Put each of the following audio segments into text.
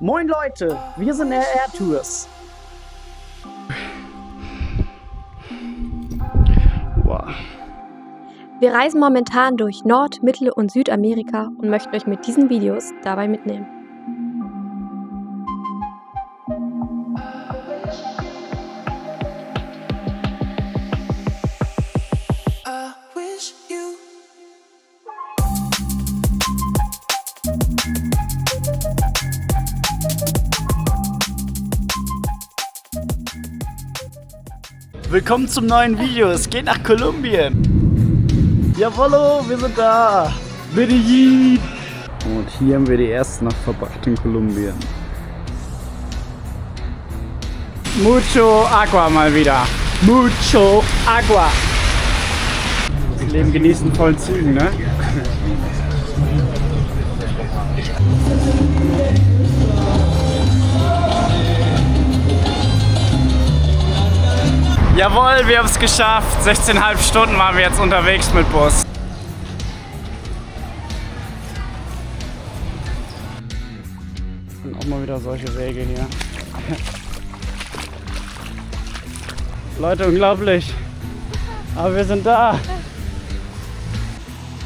Moin Leute, wir sind RR Tours. Wow. Wir reisen momentan durch Nord-, Mittel- und Südamerika und möchten euch mit diesen Videos dabei mitnehmen. Willkommen zum neuen Video, es geht nach Kolumbien. Jawollo, wir sind da. Medellin. Und hier haben wir die erste Nacht verbracht in Kolumbien. Mucho Agua mal wieder. Mucho Agua. Das Leben genießen in vollen Zügen, ne? Jawohl, wir haben es geschafft. 16,5 Stunden waren wir jetzt unterwegs mit Bus. Und auch mal wieder solche Wege hier. Leute, unglaublich. Aber wir sind da.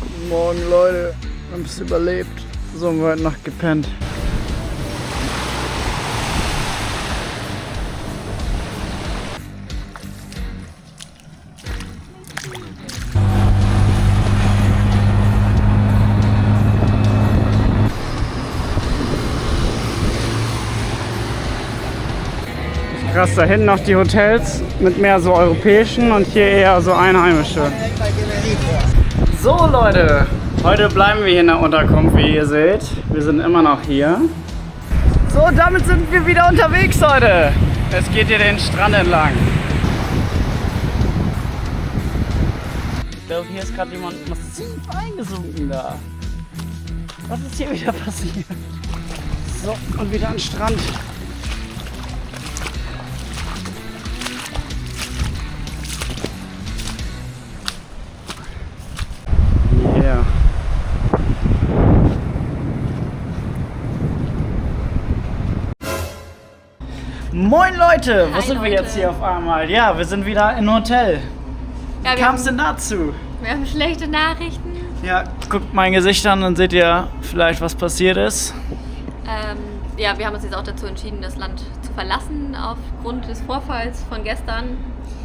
Guten Morgen, Leute. Wir haben es überlebt. So haben wir heute Nacht gepennt. Krass, da hinten noch die Hotels mit mehr so europäischen und hier eher so einheimische. So Leute, heute bleiben wir hier in der Unterkunft, wie ihr seht. Wir sind immer noch hier. So, damit sind wir wieder unterwegs heute. Es geht hier den Strand entlang. Ich glaube, hier ist gerade jemand massiv eingesunken da. Was ist hier wieder passiert? So, und wieder an den Strand. Moin Leute, wo sind wir jetzt hier auf einmal? Ja, wir sind wieder in einem Hotel. Ja, Wie kam es denn dazu? Wir haben schlechte Nachrichten. Ja, guckt mein Gesicht an, dann seht ihr vielleicht, was passiert ist. Ja, wir haben uns jetzt auch dazu entschieden, das Land zu verlassen aufgrund des Vorfalls von gestern.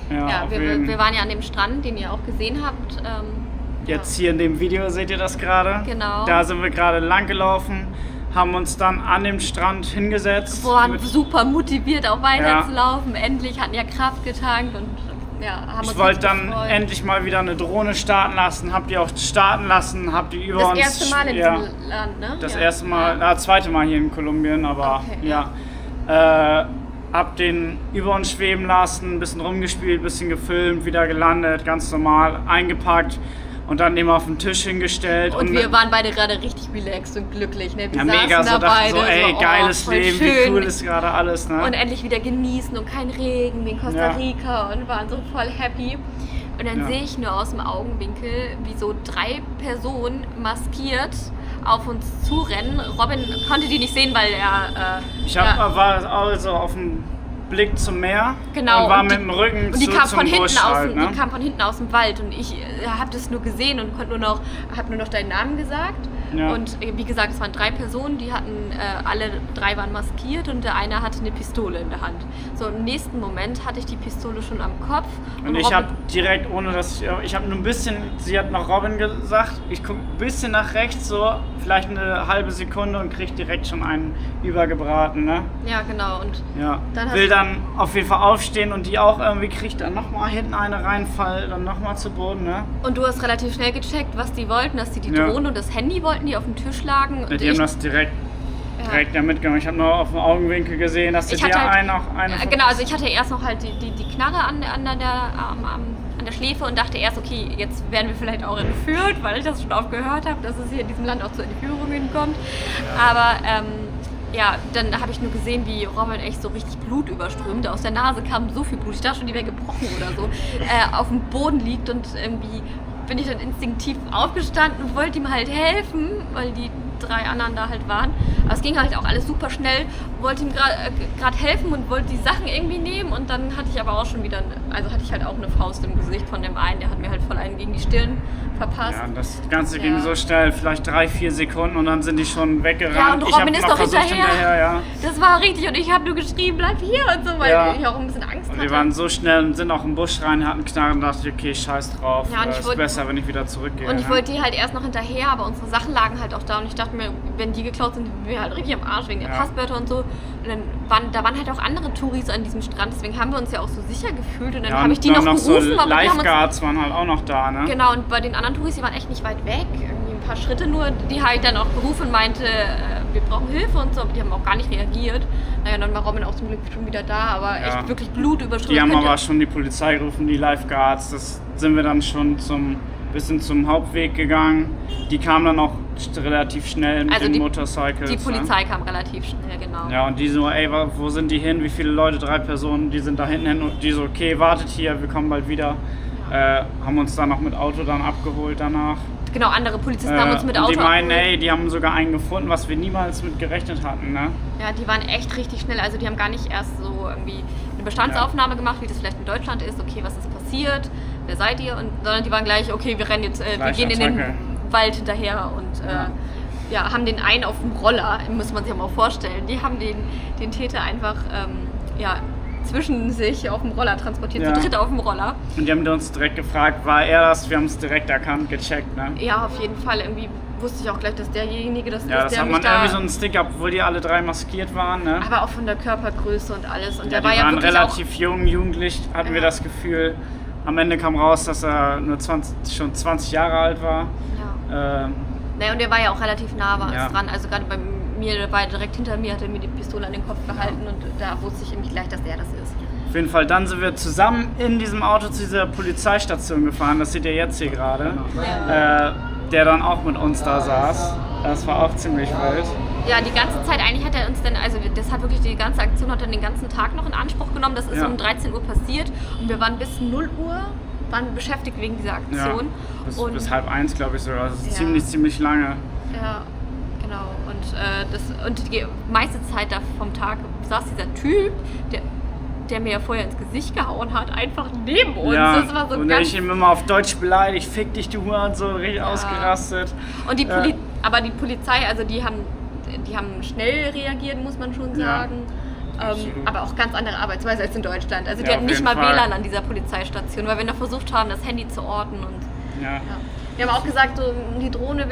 Ja, wir waren ja an dem Strand, den ihr auch gesehen habt. Jetzt hier in dem Video seht ihr das gerade. Genau. Da sind wir gerade lang gelaufen, haben uns dann an dem Strand hingesetzt. Wir waren super motiviert, auch weiterzulaufen. Ja. Endlich hatten ja Kraft getankt und ja, haben uns. Ich wollte dann endlich mal wieder eine Drohne starten lassen, habt ihr auch starten lassen, habt ihr über uns. Das erste Mal in diesem Land, ne? Das erste Mal, das zweite Mal hier in Kolumbien, aber okay, ja. Hab den über uns schweben lassen, ein bisschen rumgespielt, ein bisschen gefilmt, wieder gelandet, ganz normal, eingepackt. Und dann eben auf den Tisch hingestellt. Und wir waren beide gerade richtig relaxed und glücklich. Ne? Wir ja, mega, so dachten so, ey, geiles Leben, schön. Wie cool ist gerade alles. Ne? Und endlich wieder genießen und kein Regen wie in Costa Rica und waren so voll happy. Und dann sehe ich nur aus dem Augenwinkel, wie so 3 Personen maskiert auf uns zurennen. Robin konnte die nicht sehen, weil er... war also auf dem Blick zum Meer, genau, und war mit dem Rücken und die kam von hinten Busch halt, ne? Die kam von hinten aus dem Wald und ich habe das nur gesehen und habe nur noch deinen Namen gesagt. Ja. Und wie gesagt, es waren 3 Personen, die hatten, alle 3 waren maskiert und der eine hatte eine Pistole in der Hand. So im nächsten Moment hatte ich die Pistole schon am Kopf. Und ich habe direkt, ohne dass ich habe nur ein bisschen, sie hat noch Robin gesagt, ich gucke ein bisschen nach rechts, so vielleicht eine halbe Sekunde und kriege direkt schon einen übergebraten, ne? Ja, genau. Und dann will dann auf jeden Fall aufstehen und die auch irgendwie kriegt dann nochmal hinten eine reinfall, dann nochmal zu Boden, ne? Und du hast relativ schnell gecheckt, was die wollten, dass die Drohne und das Handy wollten, die auf dem Tisch lagen. Und die haben das direkt mitgenommen. Ich habe nur auf dem Augenwinkel gesehen, dass die eine genau, also ich hatte erst noch halt die Knarre an der Schläfe und dachte erst, okay, jetzt werden wir vielleicht auch entführt, weil ich das schon oft gehört habe, dass es hier in diesem Land auch zu Entführungen kommt. Aber dann habe ich nur gesehen, wie Robin echt so richtig Blut überströmte. Aus der Nase kam so viel Blut, ich dachte schon, die wäre gebrochen oder so, auf dem Boden liegt und irgendwie bin ich dann instinktiv aufgestanden und wollte ihm halt helfen, weil die 3 anderen da halt waren. Aber es ging halt auch alles super schnell, wollte ihm gerade helfen und wollte die Sachen irgendwie nehmen und dann hatte ich aber auch schon wieder, hatte ich halt auch eine Faust im Gesicht von dem einen, der hat mir halt voll einen gegen die Stirn verpasst. Ja, das Ganze ging so schnell, vielleicht 3-4 Sekunden und dann sind die schon weggerannt. Ja, und Robin ist doch hinterher. Ja. Das war richtig und ich habe nur geschrien, bleib hier und so, weil ich auch ein bisschen Angst hatte. Wir waren so schnell und sind auch im Busch rein, hatten Knarren und dachte, okay, scheiß drauf, ist besser, wenn ich wieder zurückgehe. Und ich wollte die halt erst noch hinterher, aber unsere Sachen lagen halt auch da und ich dachte mir, wenn die geklaut sind, sind wir halt richtig am Arsch wegen der Passwörter und so. Und dann waren halt auch andere Touris an diesem Strand, deswegen haben wir uns ja auch so sicher gefühlt und dann habe ich die noch gerufen. So Lifeguards waren halt auch noch da, ne? Genau, und bei den anderen Touris, die waren echt nicht weit weg, irgendwie ein paar Schritte nur, die habe ich dann auch gerufen und meinte, wir brauchen Hilfe und so, aber die haben auch gar nicht reagiert. Naja, dann war Robin auch zum Glück schon wieder da, aber echt wirklich blutüberströmt. Die haben aber schon die Polizei gerufen, die Lifeguards, das sind wir dann schon bisschen zum Hauptweg gegangen. Die kamen dann auch relativ schnell mit den Motorcycles. Die Polizei kam relativ schnell, genau. Ja, und die so, ey, wo sind die hin? Wie viele Leute? 3 Personen, die sind da hinten hin. Und die so, okay, wartet hier, wir kommen bald wieder. Haben uns dann noch mit Auto dann abgeholt danach. Genau, andere Polizisten haben uns mit Auto abgeholt. Die meinen, ey, die haben sogar einen gefunden, was wir niemals mit gerechnet hatten, ne? Ja, die waren echt richtig schnell. Also die haben gar nicht erst so irgendwie eine Bestandsaufnahme gemacht, wie das vielleicht in Deutschland ist. Okay, was ist passiert? Wer seid ihr? Sondern die waren gleich, okay, wir rennen jetzt, wir gehen in den Wald hinterher und haben den einen auf dem Roller, muss man sich ja mal vorstellen. Die haben den Täter einfach zwischen sich auf dem Roller transportiert, zu dritt auf dem Roller. Und die haben uns direkt gefragt, war er das? Wir haben es direkt erkannt, gecheckt, ne? Ja, auf jeden Fall. Irgendwie wusste ich auch gleich, dass derjenige, das hat man irgendwie so einen Stick, obwohl die alle 3 maskiert waren, ne? Aber auch von der Körpergröße und alles. Und der war ja wirklich relativ jung, jugendlich, hatten wir das Gefühl. Am Ende kam raus, dass er nur schon 20 Jahre alt war. Ja. Naja, und der war ja auch relativ nah dran. Also gerade bei mir, der war direkt hinter mir, hat er mir die Pistole an den Kopf gehalten und da wusste ich nämlich gleich, dass der das ist. Auf jeden Fall, dann sind wir zusammen in diesem Auto zu dieser Polizeistation gefahren, das seht ihr jetzt hier gerade, der dann auch mit uns da saß. Das war auch ziemlich wild. Ja, die ganze Zeit eigentlich hat er uns dann, also das hat wirklich die ganze Aktion hat er den ganzen Tag noch in Anspruch genommen. Das ist um 13 Uhr passiert und wir waren bis 0 Uhr beschäftigt wegen dieser Aktion. Ja, bis 12:30, glaube ich sogar. Also ziemlich lange. Ja, genau. Und die meiste Zeit vom Tag saß dieser Typ, der mir ja vorher ins Gesicht gehauen hat, einfach neben uns. Ja, das war so und ich ihm immer auf Deutsch beleidigt, fick dich, du Huren, so richtig ausgerastet. Und aber die Polizei, also die haben schnell reagiert, muss man schon sagen. Aber auch ganz andere Arbeitsweise als in Deutschland. Also die hatten nicht mal WLAN an dieser Polizeistation, weil wir noch versucht haben, das Handy zu orten. Und, Wir haben auch gesagt, so, die Drohne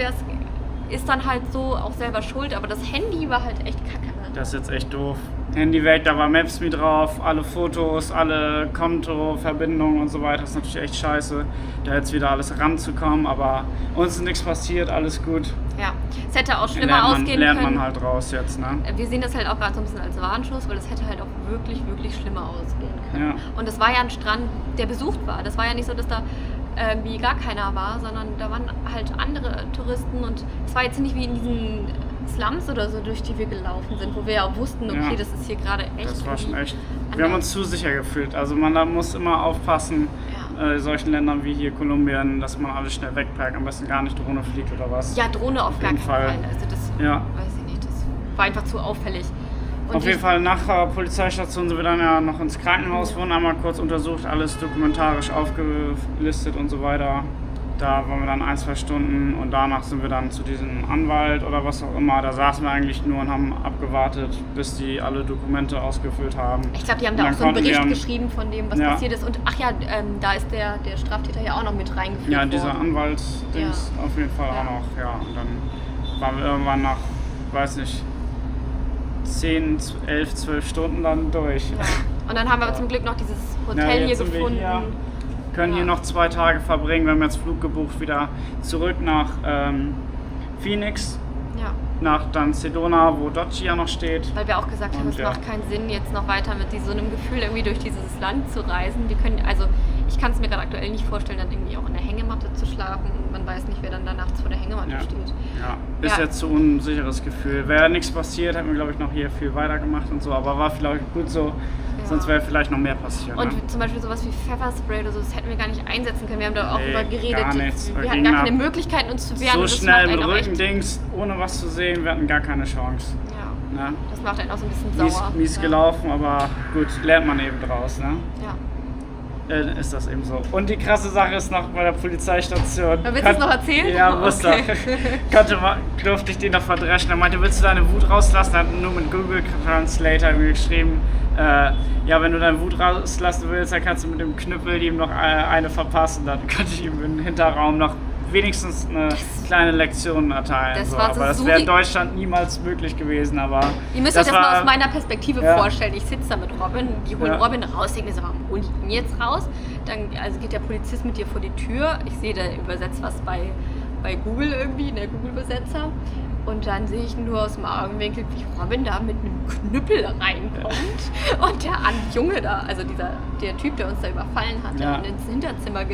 ist dann halt so auch selber schuld, aber das Handy war halt echt kacke. Ne? Das ist jetzt echt doof. Handy weg, da war Maps.me drauf, alle Fotos, alle Kontoverbindungen und so weiter. Das ist natürlich echt scheiße, da jetzt wieder alles ranzukommen, aber uns ist nichts passiert, alles gut. Ja, es hätte auch schlimmer ausgehen können. Lernt man halt raus jetzt, ne? Wir sehen das halt auch gerade so ein bisschen als Warnschuss, weil es hätte halt auch wirklich, wirklich schlimmer ausgehen können. Ja. Und es war ja ein Strand, der besucht war. Das war ja nicht so, dass da irgendwie gar keiner war, sondern da waren halt andere Touristen und es war jetzt nicht wie in diesen Slums oder so, durch die wir gelaufen sind, wo wir ja auch wussten, okay, das ist hier gerade echt. Das war schon echt. Wir haben uns zu sicher gefühlt. Also man da muss immer aufpassen, in solchen Ländern wie hier Kolumbien, dass man alles schnell wegpackt, am besten gar nicht Drohne fliegt oder was. Ja, Drohne auf gar keinen Fall. Also das weiß ich nicht, das war einfach zu auffällig. Und auf jeden Fall nach der Polizeistation sind wir dann ja noch ins Krankenhaus, wurden einmal kurz untersucht, alles dokumentarisch aufgelistet und so weiter. Da waren wir dann 1-2 Stunden und danach sind wir dann zu diesem Anwalt oder was auch immer. Da saßen wir eigentlich nur und haben abgewartet, bis die alle Dokumente ausgefüllt haben. Ich glaube, die haben da auch so einen Bericht geschrieben von dem, was passiert ist. Und da ist der Straftäter ja auch noch mit reingeführt worden. Ja, dieser Anwalt-Dings auf jeden Fall auch noch. Ja. Und dann waren wir irgendwann nach, weiß nicht, 10, 11, 12 Stunden dann durch. Ja. Und dann haben wir zum Glück noch dieses Hotel hier gefunden. Können hier noch 2 Tage verbringen. Wir haben jetzt Flug gebucht wieder zurück nach Phoenix, nach dann Sedona, wo Dodgy ja noch steht. Weil wir auch gesagt haben, es macht keinen Sinn, jetzt noch weiter mit so einem Gefühl irgendwie durch dieses Land zu reisen. Ich kann es mir gerade aktuell nicht vorstellen, dann irgendwie auch in der Hängematte zu schlafen. Man weiß nicht, wer dann da nachts vor der Hängematte steht. Ja, ist jetzt so ein unsicheres Gefühl. Wäre nichts passiert, hätten wir, glaube ich, noch hier viel weiter gemacht und so. Aber war vielleicht gut so. Sonst wäre vielleicht noch mehr passiert. Und ne? zum Beispiel sowas wie Pfefferspray oder so, das hätten wir gar nicht einsetzen können. Wir haben da auch drüber geredet. Gar nichts. Wir hatten gar keine Möglichkeiten, uns zu wehren. So schnell mit Rückendings, ohne was zu sehen, wir hatten gar keine Chance. Ja. Ne? Das macht einen auch so ein bisschen sauer. Mies gelaufen, aber gut, lernt man eben draus. Ne? Ja. Ist das eben so. Und die krasse Sache ist noch bei der Polizeistation. Willst du es noch erzählen? Ja, wusste. Okay. Durfte ich den noch verdreschen. Er meinte, willst du deine Wut rauslassen? Er hat nur mit Google Translator mir geschrieben, ja, wenn du deine Wut rauslassen willst, dann kannst du mit dem Knüppel ihm noch eine verpassen. Dann konnte ich ihm im Hinterraum noch wenigstens eine kleine Lektion erteilen. Das so. war Aber das wäre in Deutschland niemals möglich gewesen. Aber ihr müsst euch das mal aus meiner Perspektive vorstellen. Ich sitze da mit Robin, die holen Robin raus, denke mir so, warum holen die ihn jetzt raus? Dann also geht der Polizist mit dir vor die Tür. Ich sehe, der übersetzt was bei Google irgendwie, in der Google-Übersetzer. Und dann sehe ich nur aus dem Augenwinkel, wie Robin da mit einem Knüppel reinkommt und der Junge da, also der Typ, der uns da überfallen hat, dann ins Hinterzimmer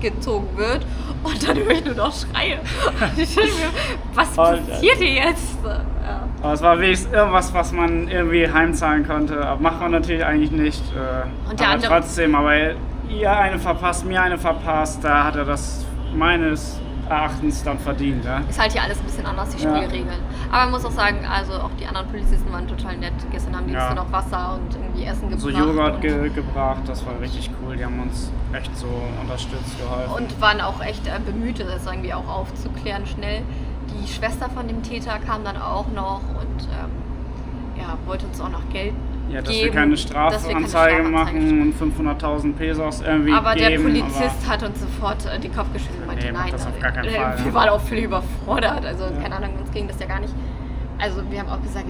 gezogen wird und dann höre ich nur noch Schreie. Und ich denke mir, was passiert hier jetzt? Ja. Aber es war wenigstens irgendwas, was man irgendwie heimzahlen konnte. Aber macht man natürlich eigentlich nicht. Und der aber andere trotzdem, aber ihr eine verpasst, mir eine verpasst, da hat er das meines Erachtens dann verdient. Ja? Ist halt hier alles ein bisschen anders, die Spielregeln. Aber man muss auch sagen, also auch die anderen Polizisten waren total nett. Gestern haben die uns dann noch Wasser und irgendwie Essen gebracht. So Joghurt gebracht, das war richtig cool. Die haben uns echt so unterstützt, geholfen. Und waren auch echt bemüht, das irgendwie auch aufzuklären schnell. Die Schwester von dem Täter kam dann auch noch und wollte uns auch noch Geld dass geben, wir keine Strafanzeige machen und 500.000 Pesos irgendwie aber geben. Der Polizist hat uns sofort den Kopf geschüttelt und meinte, nein, das auf gar keinen Fall. Wir waren auch völlig überfordert, also keine Ahnung, uns ging das ja gar nicht. Also wir haben auch gesagt,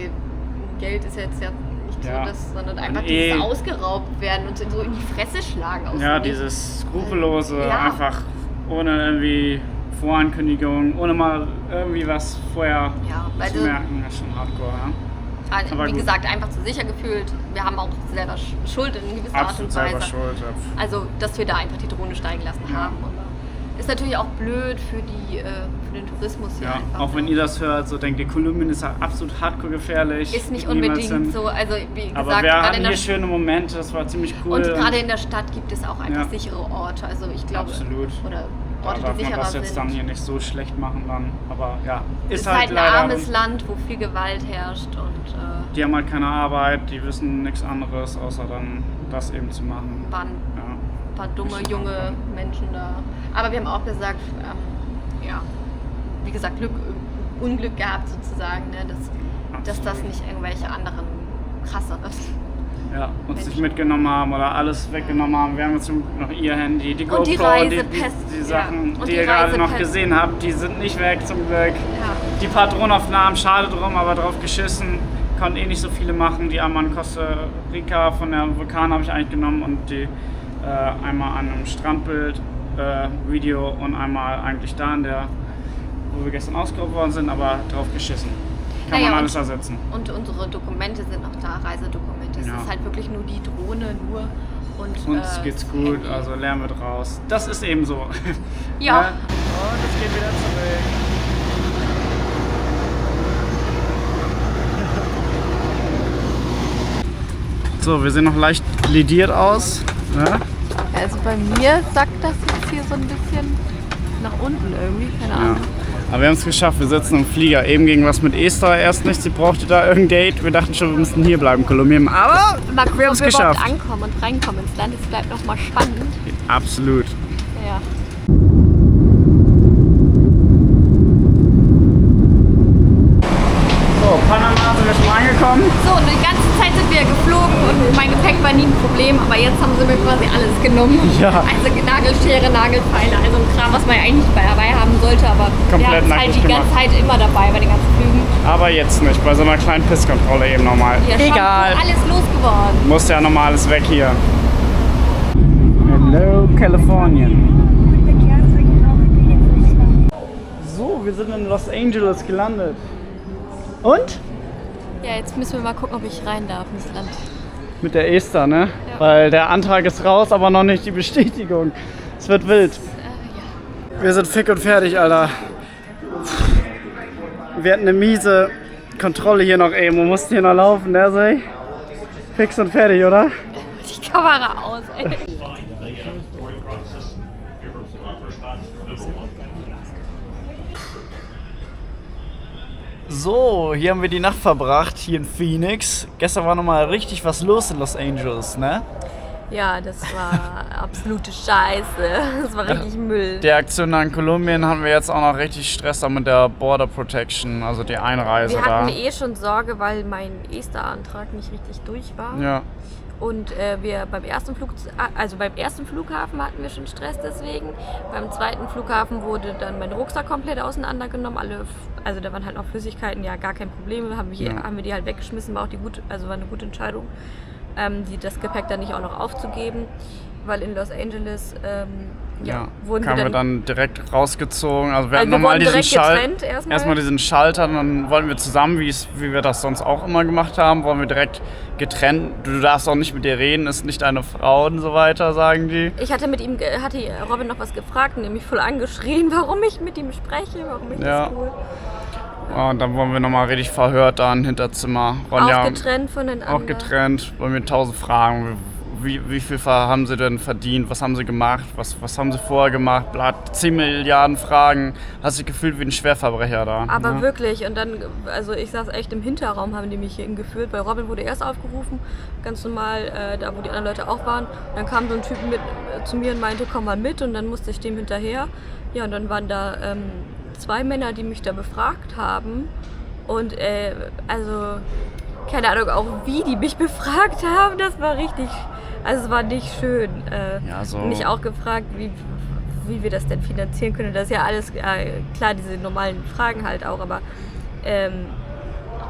Geld ist jetzt ja nicht so, sondern einfach dieses ausgeraubt werden und so in die Fresse schlagen. Dieses Skrupellose, einfach ohne irgendwie Vorankündigung, ohne mal irgendwie was vorher zu merken, ist schon hardcore. Ja? Aber wie gesagt, einfach zu sicher gefühlt. Wir haben auch selber Schuld in gewisser Art und Weise. Selber Schuld, Also, dass wir da einfach die Drohne steigen lassen haben. Und ist natürlich auch blöd für den Tourismus hier. Ja, auch wenn ihr das hört, so denkt ihr, Kolumbien ist ja absolut hardcore gefährlich. Ist nicht unbedingt so. Also, wie gesagt, aber wir hatten hier schöne Momente, das war ziemlich cool. Und gerade in der Stadt gibt es auch einfach sichere Orte. Also, ich glaube. Absolut. Oder Orte, darf die sicherer man das jetzt sind. dann hier nicht so schlecht machen dann, aber ist halt ein armes Land, wo viel Gewalt herrscht und die haben halt keine Arbeit, die wissen nichts anderes, außer dann das eben zu machen. Waren ein paar dumme, junge Menschen da. Aber wir haben auch gesagt, wie gesagt, Unglück gehabt sozusagen, ne, dass das nicht irgendwelche anderen krasseres uns nicht mitgenommen haben oder alles weggenommen haben. Wir haben jetzt noch ihr Handy, die GoPro, die Sachen, die ihr gerade noch gesehen habt, die sind nicht weg zum Glück. Ja. Die paar Drohnenaufnahmen, schade drum, aber drauf geschissen. Konnten nicht so viele machen. Die einmal in Costa Rica von der Vulkan habe ich eigentlich genommen und die einmal an einem Strandbild Video und einmal eigentlich da wo wir gestern ausgeraubt worden sind, aber drauf geschissen. Kann man alles ersetzen. Und unsere Dokumente sind noch da, Reisedokumente. Es ist halt wirklich nur die Drohne und uns geht's gut, also Lärm wird raus. Das ist eben so. Ja. Und es geht wieder zurück. So, wir sehen noch leicht lediert aus. Ne? Also bei mir sackt das jetzt hier so ein bisschen nach unten irgendwie, keine Ahnung. Aber wir haben es geschafft, wir sitzen im Flieger. Eben ging was mit Esther erst nicht, sie brauchte da irgendein Date. Wir dachten schon, wir müssten hier bleiben, Kolumbien. Aber wir haben es geschafft. Ankommen und reinkommen ins Land, es bleibt nochmal spannend. Absolut. Ja. So, Panama sind wir schon angekommen. So, und die ganze Zeit sind wir geflogen und mein Gepäck war nie ein Problem, aber jetzt haben sie mir quasi alles genommen. Ja. Also Nagelschere, Nagelfeile, also ein Kram, was man ja eigentlich nicht dabei haben sollte, aber wir haben es halt die ganze Zeit immer dabei bei den ganzen Flügen. Aber jetzt nicht, bei so einer kleinen Pisskontrolle eben nochmal. Ja, egal. Alles losgeworden. Muss ja nochmal alles weg hier. Hello, California. So, wir sind in Los Angeles gelandet. Und? Ja, jetzt müssen wir mal gucken, ob ich rein darf ins Land. Mit der Esther, ne? Ja. Weil der Antrag ist raus, aber noch nicht die Bestätigung. Es wird wild. Wir sind fick und fertig, Alter. Wir hatten eine miese Kontrolle hier noch eben und mussten hier noch laufen, ne? Sei? Fix und fertig, oder? Kamera aus, ey. So, hier haben wir die Nacht verbracht, hier in Phoenix. Gestern war nochmal richtig was los in Los Angeles, ne? Ja, das war absolute Scheiße. Das war richtig Müll. Die Aktion da in Kolumbien haben wir jetzt auch noch richtig Stress da mit der Border Protection, also die Einreise Wir da. hatten schon Sorge, weil mein ESTA-Antrag nicht richtig durch war. Ja. Und wir beim ersten Flughafen hatten wir schon Stress deswegen. Beim zweiten Flughafen wurde dann mein Rucksack komplett auseinandergenommen. Also da waren halt noch Flüssigkeiten, ja gar kein Problem. Haben wir die halt weggeschmissen, war eine gute Entscheidung, das Gepäck dann nicht auch noch aufzugeben, weil in Los Angeles wurden kamen wir dann direkt rausgezogen. Also wir hatten wir nochmal wurden diesen direkt getrennt erstmal diesen Schalter, dann wollten wir zusammen, wie wir das sonst auch immer gemacht haben, wollen wir direkt getrennt. Du darfst auch nicht mit dir reden, ist nicht deine Frau und so weiter, sagen die. Ich hatte Robin noch was gefragt und mich voll angeschrien, warum ich mit ihm spreche, warum ich das tue. Und dann wurden wir nochmal richtig verhört da im Hinterzimmer. Auch getrennt voneinander. Auch getrennt, wollen wir 1000 Fragen. Wie viel haben sie denn verdient? Was haben sie gemacht? Was haben sie vorher gemacht? 10 Milliarden Fragen. Hast dich gefühlt wie ein Schwerverbrecher da. Aber wirklich. Und dann, also ich saß echt im Hinterraum, haben die mich hier geführt, weil Robin wurde erst aufgerufen, ganz normal, da wo die anderen Leute auch waren. Dann kam so ein Typ zu mir und meinte, komm mal mit. Und dann musste ich dem hinterher. Ja, und dann waren da 2 Männer, die mich da befragt haben. Und also, keine Ahnung, auch wie die mich befragt haben, das war richtig, also es war nicht schön. Mich auch gefragt, wie wir das denn finanzieren können. Das ist ja alles, klar, diese normalen Fragen halt auch, aber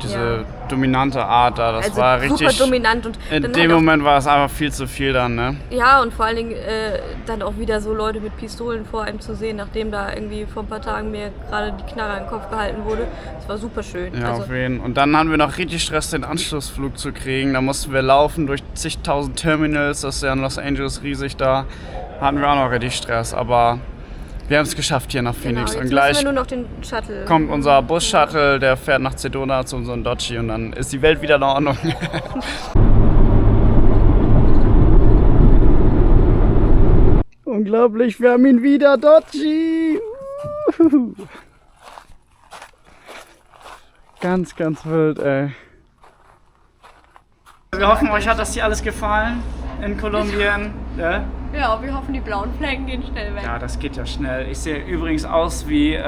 diese dominante Art da, das war richtig super dominant. Und in dem Moment war es einfach viel zu viel dann, ne? Ja, und vor allen Dingen dann auch wieder so Leute mit Pistolen vor einem zu sehen, nachdem da irgendwie vor ein paar Tagen mir gerade die Knarre in den Kopf gehalten wurde. Das war super schön. Ja, auf jeden Fall. Und dann hatten wir noch richtig Stress, den Anschlussflug zu kriegen. Da mussten wir laufen durch zigtausend Terminals, das ist ja in Los Angeles riesig da. Hatten wir auch noch richtig Stress, aber wir haben es geschafft hier nach Phoenix. Genau, und gleich wir nur noch den Shuttle. Kommt unser Bus-Shuttle, der fährt nach Sedona zu unserem Dodgy und dann ist die Welt wieder in Ordnung. Unglaublich, wir haben ihn wieder, Dodgy! Ganz, ganz wild, ey. Wir hoffen, euch hat das hier alles gefallen in Kolumbien. Ja? Ja, wir hoffen, die blauen Flecken gehen schnell weg. Ja, das geht ja schnell. Ich sehe übrigens aus wie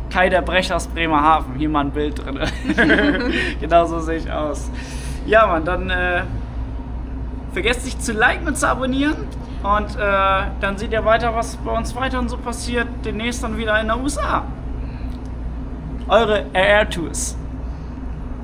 Kai der Brecher aus Bremerhaven. Hier mal ein Bild drin. Genau so sehe ich aus. Ja, Mann, dann vergesst nicht zu liken und zu abonnieren. Und dann seht ihr weiter, was bei uns weiter und so passiert. Demnächst dann wieder in der USA. Eure RR Tours.